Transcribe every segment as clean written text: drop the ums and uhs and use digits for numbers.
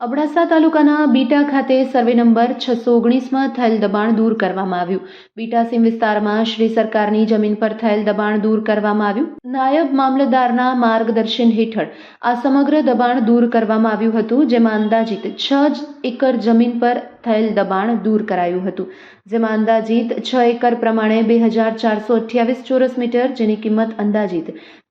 અબડાસા તાલુકાના બીટા ખાતે survey number 619માં થયેલ દબાણ દૂર કરવામાં આવ્યું. બીટા સીમ વિસ્તારમાં શ્રી સરકારની જમીન પર થયેલ દબાણ દૂર કરવામાં આવ્યું. નાયબ મામલતદારના માર્ગદર્શન હેઠળ આ સમગ્ર દબાણ દૂર કરવામાં આવ્યું હતું, જેમાં અંદાજિત 6 એકર જમીન પર થયેલ દબાણ દૂર કરાયું હતું, જેમાં અંદાજિત 6 એકર પ્રમાણે 2428 ચોરસ મીટર, જેની કિંમત અંદાજિત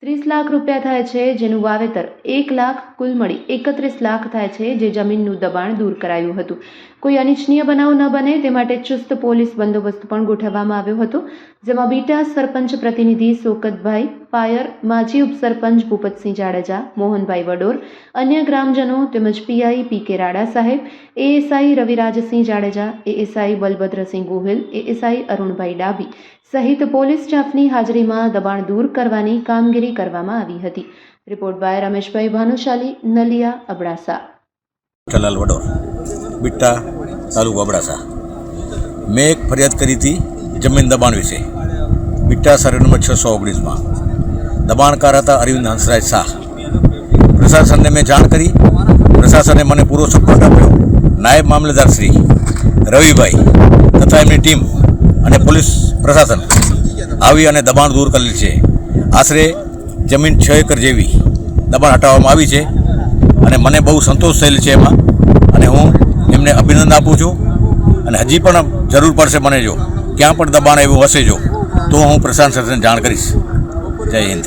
30 લાખ રૂપિયા થાય છે, જેનું વાવેતર 1 લાખ, કુલ મળી 31 લાખ થાય છે, જે જમીનનું દબાણ દૂર કરાયું હતું. કોઈ અનિચ્છનીય બનાવ ન બને તે માટે ચુસ્ત પોલીસ બંદોબસ્ત પણ ગોઠવવામાં આવ્યો હતો, જેમાં બીટા સરપંચ પ્રતિનિધિ સોકતભાઈ પાયર, માજી ઉપસરપંચ ભૂપતસિંહ જાડેજા, મોહનભાઈ વડોર, અન્ય ગ્રામજનો તેમજ પીઆઈ પી.કે. રાડા સાહેબ, ASI Ravirajsinh Jadeja, ASI Balbhadrasinh Gohil, ASI Arunbhai Dabhi સહિત પોલીસ સ્ટાફની હાજરીમાં દબાણ દૂર કરવાની કામગીરી કરવામાં આવી હતી. Report by Rameshbhai Bhanushali, Naliya, Abdasa. જલાલ વડોર, બીટા તાલુકો અબડાસા. મેં એક ફરિયાદ કરી હતી જમીન દબાણ વિશે. બીટા સર્વે નંબર 619માં દબાણકાર હતા અરવિંદ હંસરાજ શાહ. પ્રશાસનને મેં જાણ કરી. પ્રશાસને મને પૂરો સપોર્ટ આપ્યો. નાયબ મામલતદાર શ્રી રવિભાઈ તથા એમની ટીમ અને પોલીસ પ્રશાસન આવી અને દબાણ દૂર કરેલ છે. આશરે જમીન 6 એકર જેવી દબાણ હટાવવામાં આવી છે અને મને બહુ સંતોષ થયેલ છે એમાં, અને હું એમને અભિનંદન આપું છું. અને હજી પણ જરૂર પડશે મને, જો ક્યાં પણ દબાણ એવું હશે જો તો હું પ્રશાસનને જાણ કરીશ. જય હિન્દ.